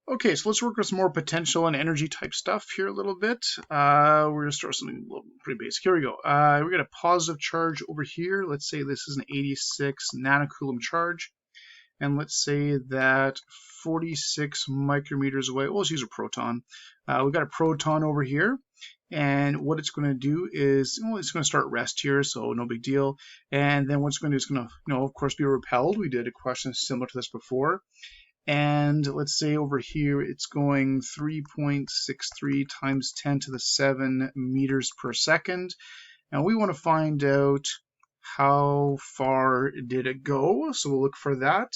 Okay, so let's work with some more potential and energy type stuff here a little bit. We're going to start something a little pretty basic. Here we go. We got a positive charge over here. Let's say this is an 86 nanocoulomb charge. And let's say that 46 micrometers away, well, let's use a proton. We've got a proton over here. And what it's going to do is, well, it's going to start rest here, so no big deal. And then what it's going to do is going to, of course, be repelled. We did a question similar to this before. And let's say over here it's going 3.63 times 10 to the 7 meters per second. And we want to find out how far did it go. So we'll look for that.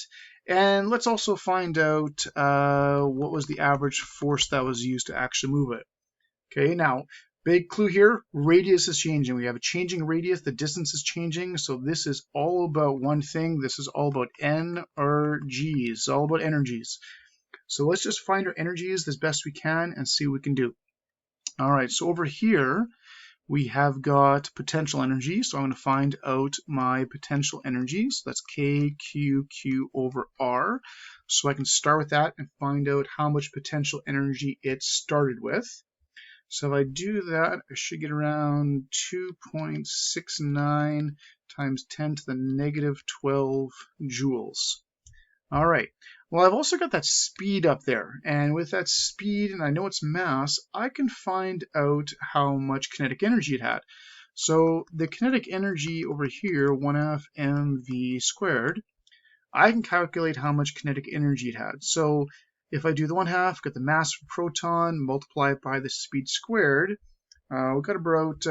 And let's also find out what was the average force that was used to actually move it. Okay, now, big clue here, radius is changing. We have a changing radius, the distance is changing, so this is all about one thing. This is all about energies, all about energies. So let's just find our energies as best we can and see what we can do. All right, so over here, we have got potential energy, so I'm going to find out my potential energy. So that's K, Q, Q over R. So I can start with that and find out how much potential energy it started with. So if I do that, I should get around 2.69 times 10 to the negative 12 joules. All right. Well, I've also got that speed up there. And with that speed, and I know its mass, I can find out how much kinetic energy it had. So the kinetic energy over here, 1/2 mv squared, I can calculate how much kinetic energy it had. So if I do the 1/2, get the mass of a proton, multiply it by the speed squared, we've got about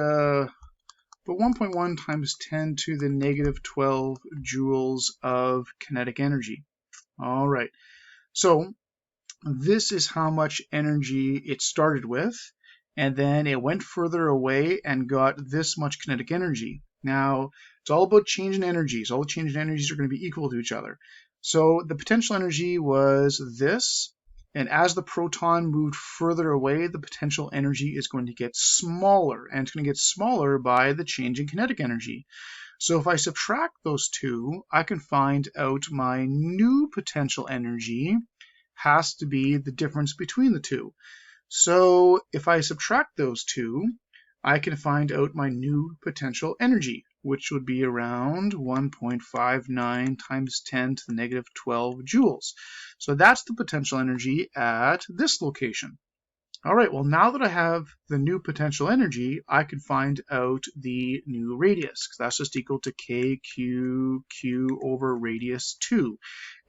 1.1 times 10 to the negative 12 joules of kinetic energy. All right, so this is how much energy it started with, and then it went further away and got this much kinetic energy. Now, it's all about change in energies. All the change in energies are going to be equal to each other. So the potential energy was this, and as the proton moved further away, the potential energy is going to get smaller, and it's going to get smaller by the change in kinetic energy. So if I subtract those two, I can find out my new potential energy has to be the difference between the two. So if I subtract those two, I can find out my new potential energy, which would be around 1.59 times 10 to the negative 12 joules. So that's the potential energy at this location. All right, well, now that I have the new potential energy, I can find out the new radius, because that's just equal to KQQ over radius 2.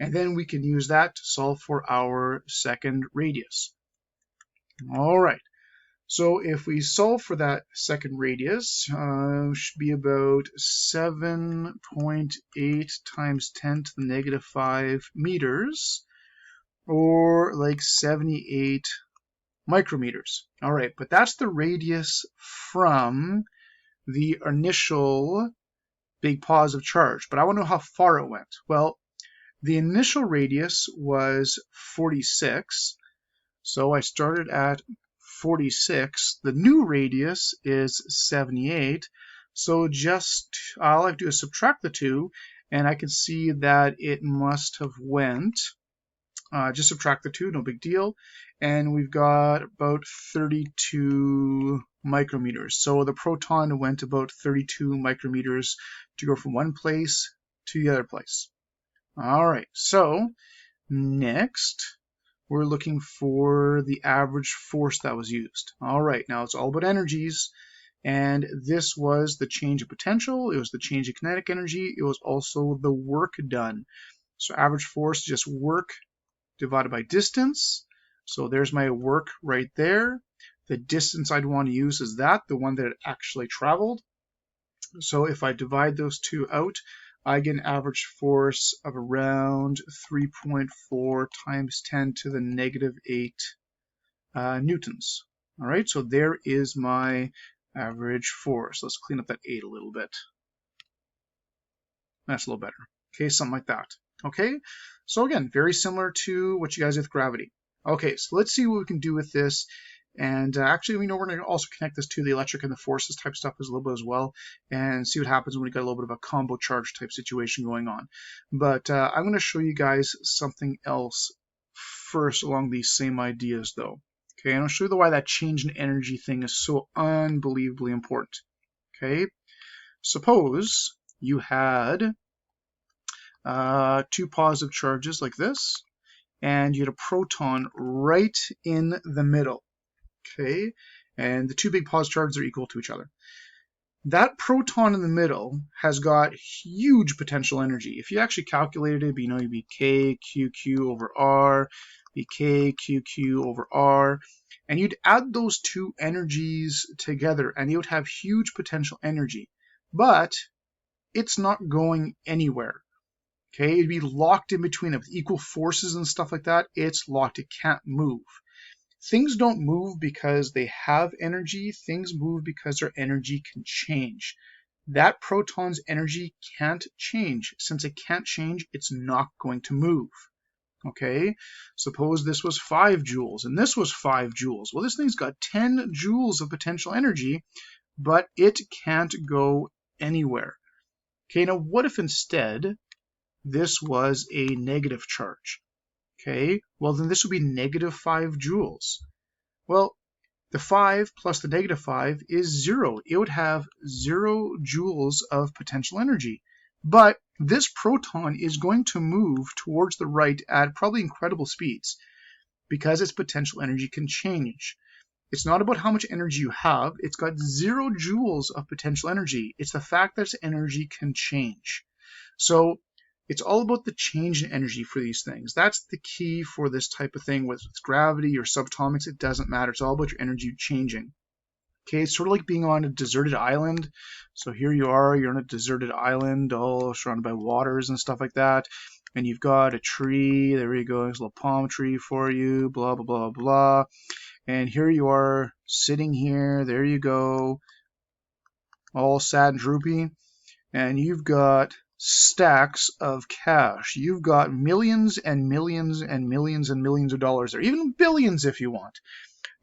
And then we can use that to solve for our second radius. All right. So if we solve for that second radius, should be about 7.8 times 10 to the negative 5 meters, or like 78 micrometers. All right, but that's the radius from the initial big positive charge. But I want to know how far it went. Well, the initial radius was 46, so I started at 46. The new radius is 78. So all I have to do is subtract the two, and I can see that it must have went, just subtract the two, no big deal. And we've got about 32 micrometers. So the proton went about 32 micrometers to go from one place to the other place. All right, so next, we're looking for the average force that was used. All right, now it's all about energies, and this was the change of potential, it was the change of kinetic energy, it was also the work done. So average force is just work divided by distance. So there's my work right there. The distance I'd want to use is that, the one that it actually traveled. So if I divide those two out, I get an average force of around 3.4 times 10 to the negative 8 newtons. All right, so there is my average force. Let's clean up that 8 a little bit. That's a little better. Okay, something like that. Okay, so again, very similar to what you guys did with gravity. Okay, so let's see what we can do with this. And actually, we know we're going to also connect this to the electric and the forces type stuff as a little bit as well, and see what happens when we got a little bit of a combo charge type situation going on. But I'm going to show you guys something else first along these same ideas though. Okay, and I'll show you why that change in energy thing is so unbelievably important. Okay, suppose you had two positive charges like this, and you had a proton right in the middle. Okay, and the two big positive charges are equal to each other. That proton in the middle has got huge potential energy. If you actually calculated it, it'd be K QQ over R, be K QQ over R, and you'd add those two energies together and you would have huge potential energy. But it's not going anywhere. Okay, it'd be locked in between with equal forces and stuff like that. It's locked, it can't move. Things don't move because they have energy. Things move because their energy can change. That proton's energy can't change. Since it can't change, it's not going to move. Okay, suppose this was 5 joules and this was 5 joules. Well, this thing's got 10 joules of potential energy, but it can't go anywhere. Okay, now what if instead this was a negative charge? Okay, well then this would be negative 5 joules. Well, the 5 plus the negative 5 is 0. It would have 0 joules of potential energy. But this proton is going to move towards the right at probably incredible speeds because its potential energy can change. It's not about how much energy you have. It's got 0 joules of potential energy. It's the fact that its energy can change. So it's all about the change in energy for these things. That's the key for this type of thing, whether it's gravity or subatomics, it doesn't matter. It's all about your energy changing. Okay, it's sort of like being on a deserted island. So here you are, you're on a deserted island, all surrounded by waters and stuff like that. And you've got a tree, there you go, there's a little palm tree for you, blah, blah, blah, blah. And here you are, sitting here, there you go, all sad and droopy. And you've got stacks of cash. You've got millions and millions and millions and millions of dollars there, even billions if you want.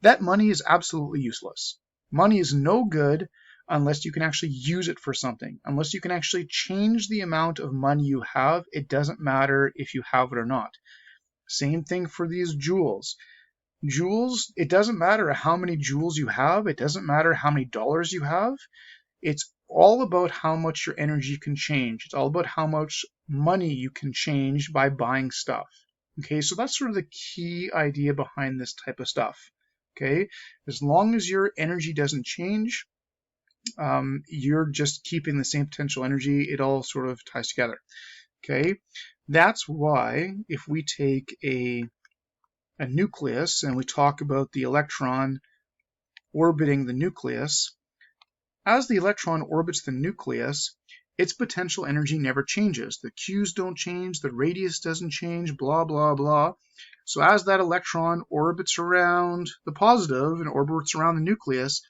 That money is absolutely useless. Money is no good unless you can actually use it for something. Unless you can actually change the amount of money you have, it doesn't matter if you have it or not. Same thing for these joules. Joules, it doesn't matter how many joules you have. It doesn't matter how many dollars you have. It's all about how much your energy can change. It's all about how much money you can change by buying stuff. Okay, so that's sort of the key idea behind this type of stuff. Okay, as long as your energy doesn't change, you're just keeping the same potential energy. It all sort of ties together. Okay, that's why if we take a nucleus and we talk about the electron orbiting the nucleus, as the electron orbits the nucleus, its potential energy never changes. The Q's don't change, the radius doesn't change, blah, blah, blah. So as that electron orbits around the positive and orbits around the nucleus,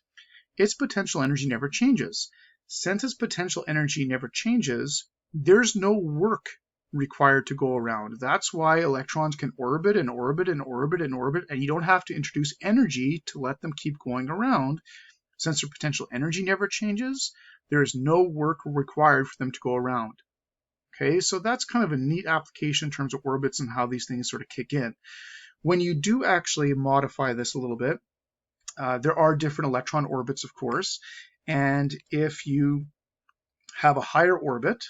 its potential energy never changes. Since its potential energy never changes, there's no work required to go around. That's why electrons can orbit and orbit and orbit and orbit, and you don't have to introduce energy to let them keep going around. Since their potential energy never changes, there is no work required for them to go around. Okay, so that's kind of a neat application in terms of orbits and how these things sort of kick in. When you do actually modify this a little bit, there are different electron orbits, of course, and if you have a higher orbit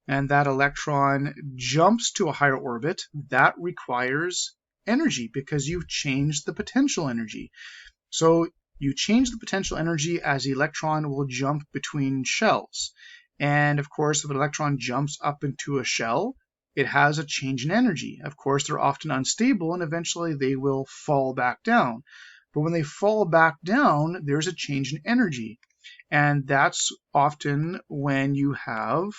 and that electron jumps to a higher orbit, that requires energy because you've changed the potential energy. So you change the potential energy as the electron will jump between shells. And of course, if an electron jumps up into a shell, it has a change in energy. Of course, they're often unstable and eventually they will fall back down. But when they fall back down, there's a change in energy. And that's often when you have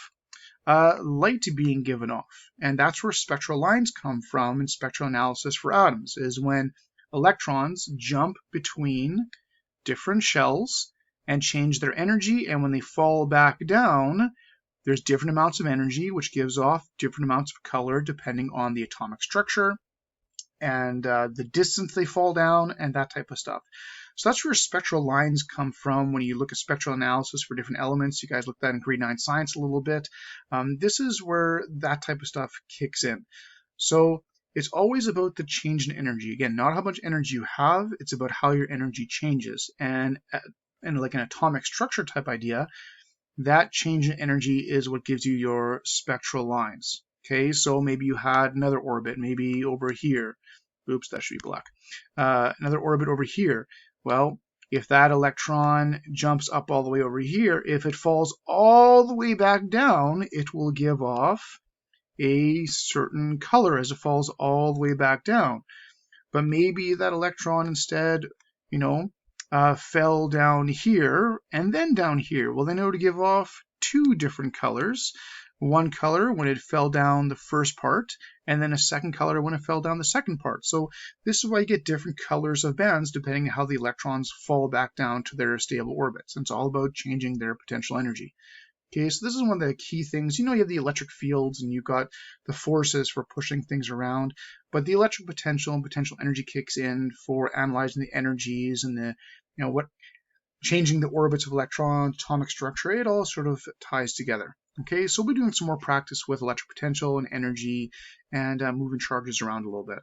light being given off. And that's where spectral lines come from in spectral analysis for atoms, is when electrons jump between different shells and change their energy, and when they fall back down, there's different amounts of energy which gives off different amounts of color depending on the atomic structure and the distance they fall down and that type of stuff. So that's where spectral lines come from when you look at spectral analysis for different elements. You guys looked at that in grade 9 science a little bit. This is where that type of stuff kicks in. So it's always about the change in energy. Again, not how much energy you have, it's about how your energy changes. And like an atomic structure type idea, that change in energy is what gives you your spectral lines. Okay, so maybe you had another orbit, maybe over here. Oops, that should be black. Another orbit over here. Well, if that electron jumps up all the way over here, if it falls all the way back down, it will give off a certain color as it falls all the way back down. But maybe that electron instead, fell down here and then down here. Well, then it would give off two different colors. One color when it fell down the first part, and then a second color when it fell down the second part. So this is why you get different colors of bands depending on how the electrons fall back down to their stable orbits. And it's all about changing their potential energy. Okay, so this is one of the key things. You have the electric fields and you've got the forces for pushing things around, but the electric potential and potential energy kicks in for analyzing the energies and the, what changing the orbits of electrons, atomic structure. It all sort of ties together. Okay, so we'll be doing some more practice with electric potential and energy and moving charges around a little bit.